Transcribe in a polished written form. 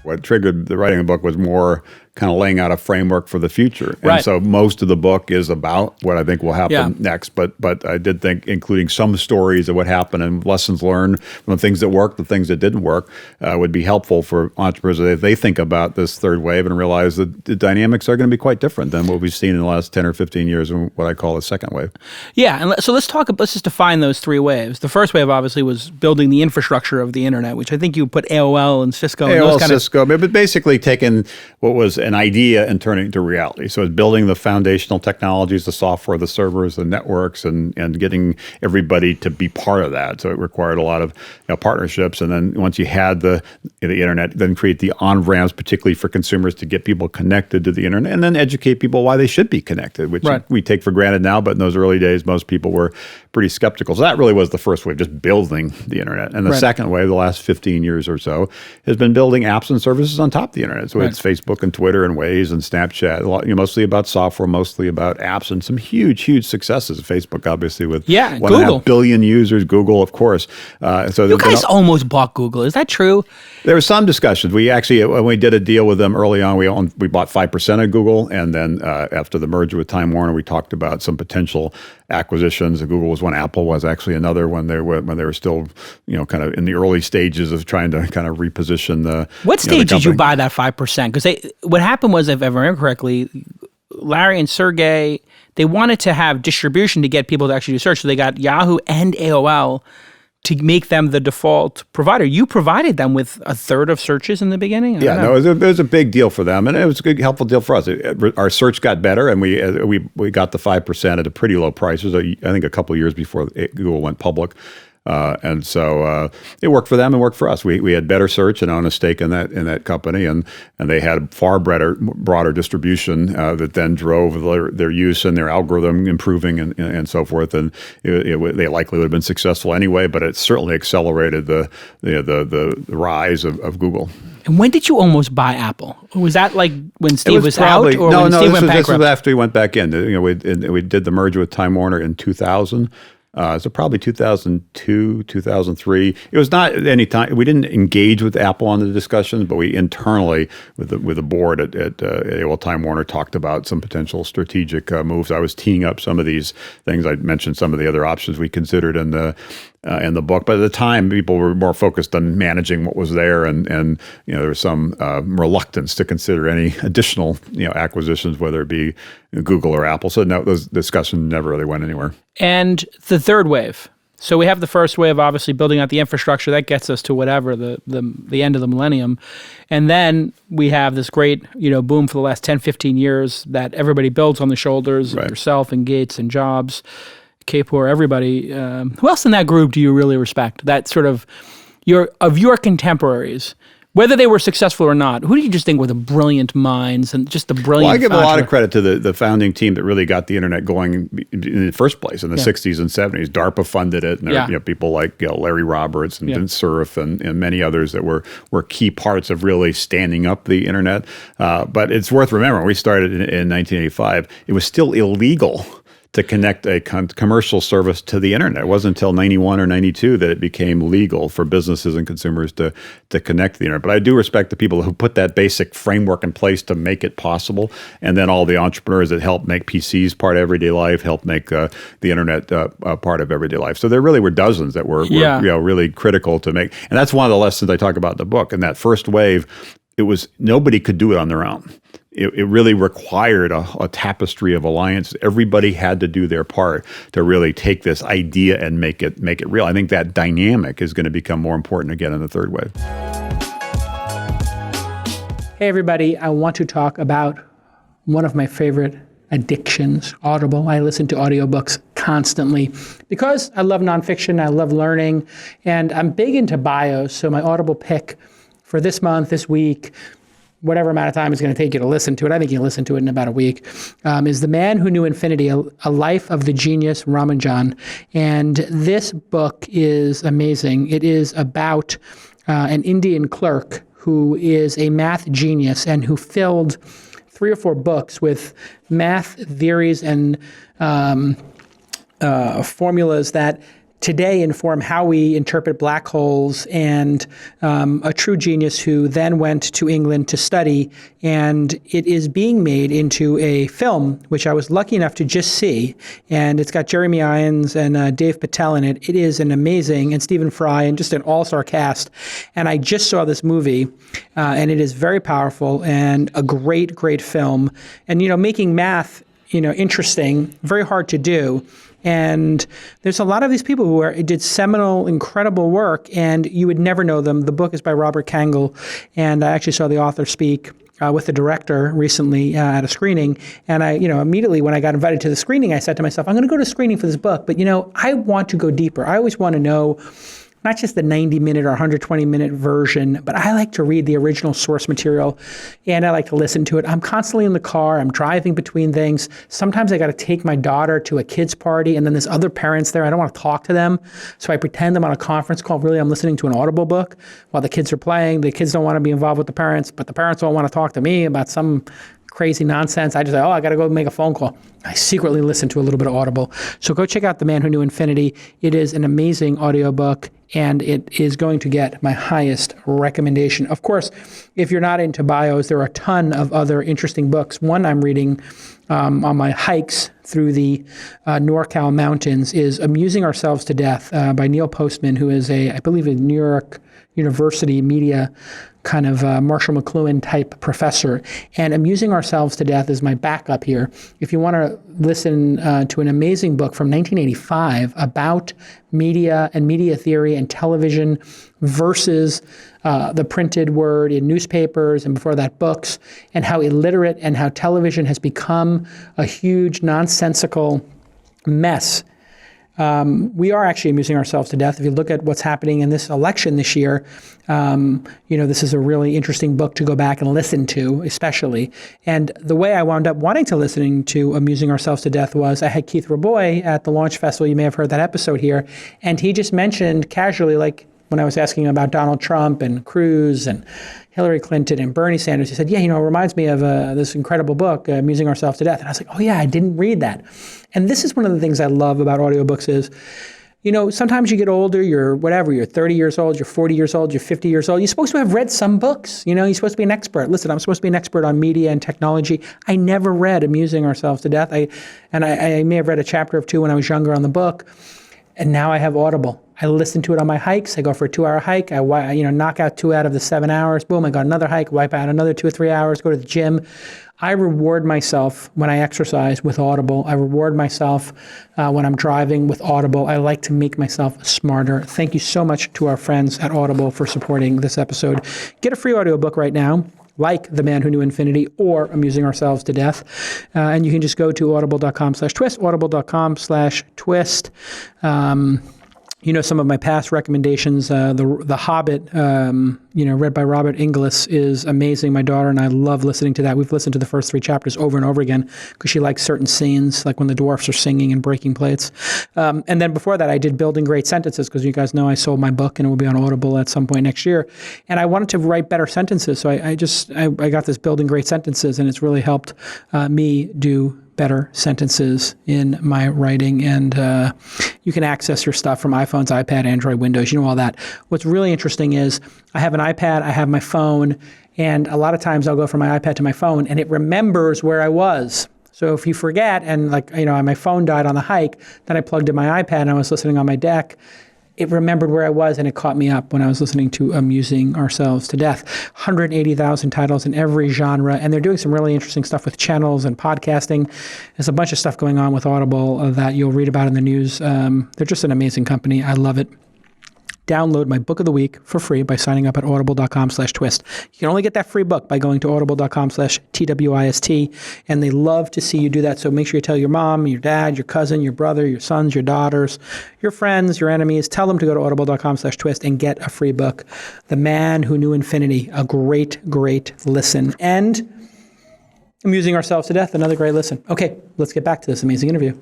What triggered the writing of the book was more kind of laying out a framework for the future. Right. And so most of the book is about what I think will happen next. But I did think including some stories of what happened and lessons learned from the things that worked, the things that didn't work, would be helpful for entrepreneurs as they think about this third wave and realize that the dynamics are going to be quite different than what we've seen in the last 10 or 15 years in what I call the second wave. Yeah, and so let's just define those three waves. The first wave obviously was building the infrastructure of the internet, which I think you put AOL and Cisco and those kind Cisco, but basically taking what was an idea and turning it to reality. So it's building the foundational technologies, the software, the servers, the networks, and getting everybody to be part of that. So it required a lot of partnerships. And then once you had the internet, then create the on-ramps, particularly for consumers, to get people connected to the internet, and then educate people why they should be connected, which we take for granted now. But in those early days, most people were pretty skeptical. So that really was the first wave, just building the internet. And the second wave, the last 15 years or so, has been building apps and services on top of the internet. So it's Facebook and Twitter and Waze and Snapchat, mostly about software, mostly about apps, and some huge, huge successes. Facebook, obviously, with 1.5 billion users. Google, of course. So you guys almost bought Google. Is that true? There were some discussions. We actually, when we did a deal with them early on, we bought 5% of Google, and then after the merger with Time Warner, we talked about some potential acquisitions. Google was one. Apple was actually another when they were still, kind of in the early stages of trying to kind of reposition the. What stage did you buy that 5%? Because what happened was, if I remember correctly, Larry and Sergey, they wanted to have distribution to get people to actually do search. So they got Yahoo and AOL to make them the default provider. You provided them with a third of searches in the beginning? It was a big deal for them, and it was a good, helpful deal for us. Our search got better, and we got the 5% at a pretty low price. It was, I think, a couple of years before Google went public. And so it worked for them and worked for us. We had better search and owned a stake in that company, and they had far broader distribution that then drove their use and their algorithm improving and so forth. And they likely would have been successful anyway, but it certainly accelerated the rise of Google. And when did you almost buy Apple? Was that like when Steve was out, or when Steve went bankrupt? This was after he went back in. We did the merger with Time Warner in 2000. So probably 2002, 2003. It was not any time. We didn't engage with Apple on the discussions, but we internally, with the board at AOL Time Warner, talked about some potential strategic moves. I was teeing up some of these things. I mentioned some of the other options we considered in the book. But at the time, people were more focused on managing what was there, and there was some reluctance to consider any additional acquisitions, whether it be Google or Apple. So no, those discussions never really went anywhere. And the third wave. So we have the first wave, obviously building out the infrastructure that gets us to whatever the end of the millennium, and then we have this great boom for the last 10, 15 years that everybody builds on the shoulders of yourself and Gates and Jobs. Kapor, everybody. Who else in that group do you really respect? That sort of your contemporaries, whether they were successful or not. Who do you just think were the brilliant minds and just the brilliant? Well, I give a lot of credit to the founding team that really got the internet going in the first place in the 60s and 70s. DARPA funded it, and there were people like Larry Roberts and Vince Cerf and many others that were key parts of really standing up the internet. But it's worth remembering, we started in 1985. It was still illegal to connect a commercial service to the internet. It wasn't until 91 or 92 that it became legal for businesses and consumers to connect to the internet. But I do respect the people who put that basic framework in place to make it possible, and then all the entrepreneurs that helped make PCs part of everyday life, helped make the internet part of everyday life. So there really were dozens that were really critical to make. And that's one of the lessons I talk about in the book. In that first wave, nobody could do it on their own. It really required a tapestry of alliance. Everybody had to do their part to really take this idea and make it real. I think that dynamic is going to become more important again in the third wave. Hey everybody, I want to talk about one of my favorite addictions, Audible. I listen to audiobooks constantly because I love nonfiction, I love learning, and I'm big into bios. So my Audible pick for this month, this week, whatever amount of time it's going to take you to listen to it, I think you can listen to it in about a week, is The Man Who Knew Infinity, A Life of the Genius Ramanujan. And this book is amazing. It is about an Indian clerk who is a math genius and who filled 3 or 4 books with math theories and formulas that today inform how we interpret black holes, and a true genius who then went to England to study. And it is being made into a film, which I was lucky enough to just see. And it's got Jeremy Irons and Dave Patel in it. It is an amazing, and Stephen Fry, and just an all-star cast. And I just saw this movie, and it is very powerful and a great, great film. And, making math, interesting, very hard to do. And there's a lot of these people who did seminal, incredible work, and you would never know them. The book is by Robert Kangle, and I actually saw the author speak with the director recently at a screening. And I, immediately when I got invited to the screening, I said to myself, I'm going to go to a screening for this book, but I want to go deeper. I always want to know not just the 90-minute or 120-minute version, but I like to read the original source material, and I like to listen to it. I'm constantly in the car. I'm driving between things. Sometimes I got to take my daughter to a kid's party, and then there's other parents there. I don't want to talk to them, so I pretend I'm on a conference call. Really, I'm listening to an Audible book while the kids are playing. The kids don't want to be involved with the parents, but the parents don't want to talk to me about some crazy nonsense. I just say, I got to go make a phone call. I secretly listen to a little bit of Audible. So go check out The Man Who Knew Infinity. It is an amazing audiobook, and it is going to get my highest recommendation. Of course, if you're not into bios, there are a ton of other interesting books. One I'm reading on my hikes through the NorCal mountains is Amusing Ourselves to Death by Neil Postman, who is I believe a New York University media kind of Marshall McLuhan type professor. And Amusing Ourselves to Death is my backup here. If you want to listen to an amazing book from 1985 about media and media theory and television versus the printed word in newspapers, and before that books, and how illiterate and how television has become a huge nonsensical mess. We are actually amusing ourselves to death. If you look at what's happening in this election this year, this is a really interesting book to go back and listen to, especially. And the way I wound up wanting to listening to Amusing Ourselves to Death was I had Keith Raboy at the Launch Festival. You may have heard that episode here. And he just mentioned casually, like when I was asking about Donald Trump and Cruz and Hillary Clinton and Bernie Sanders, he said, it reminds me of this incredible book, Amusing Ourselves to Death. And I was like, oh yeah, I didn't read that. And this is one of the things I love about audiobooks is, sometimes you get older, you're 30 years old, you're 40 years old, you're 50 years old. You're supposed to have read some books. You're supposed to be an expert. Listen, I'm supposed to be an expert on media and technology. I never read Amusing Ourselves to Death. I may have read a chapter or two when I was younger on the book. And now I have Audible. I listen to it on my hikes. I go for a 2-hour hike. I knock out 2 out of the 7 hours. Boom, I got another hike, wipe out another 2 or 3 hours, go to the gym. I reward myself when I exercise with Audible. I reward myself when I'm driving with Audible. I like to make myself smarter. Thank you so much to our friends at Audible for supporting this episode. Get a free audiobook right now, like The Man Who Knew Infinity or Amusing Ourselves to Death. And you can just go to audible.com/twist, audible.com/twist. Some of my past recommendations, The Hobbit, read by Robert Inglis, is amazing. My daughter and I love listening to that. We've listened to the first 3 chapters over and over again because she likes certain scenes, like when the dwarfs are singing and breaking plates. And then before that, I did Building Great Sentences because you guys know I sold my book and it will be on Audible at some point next year. And I wanted to write better sentences, so I got this Building Great Sentences, and it's really helped me do better sentences in my writing. And you can access your stuff from iPhones, iPad, Android, Windows, all that. What's really interesting is I have an iPad, I have my phone, and a lot of times I'll go from my iPad to my phone and it remembers where I was. So if you forget, and my phone died on the hike, then I plugged in my iPad and I was listening on my deck, it remembered where I was and it caught me up when I was listening to Amusing Ourselves to Death. 180,000 titles in every genre, and they're doing some really interesting stuff with channels and podcasting. There's a bunch of stuff going on with Audible that you'll read about in the news. They're just an amazing company. I love it. Download my book of the week for free by signing up at audible.com/twist. You can only get that free book by going to audible.com/TWIST, and they love to see you do that. So make sure you tell your mom, your dad, your cousin, your brother, your sons, your daughters, your friends, your enemies. Tell them to go to audible.com/twist and get a free book. The Man Who Knew Infinity, a great, great listen. And Amusing Ourselves to Death, another great listen. Okay, let's get back to this amazing interview.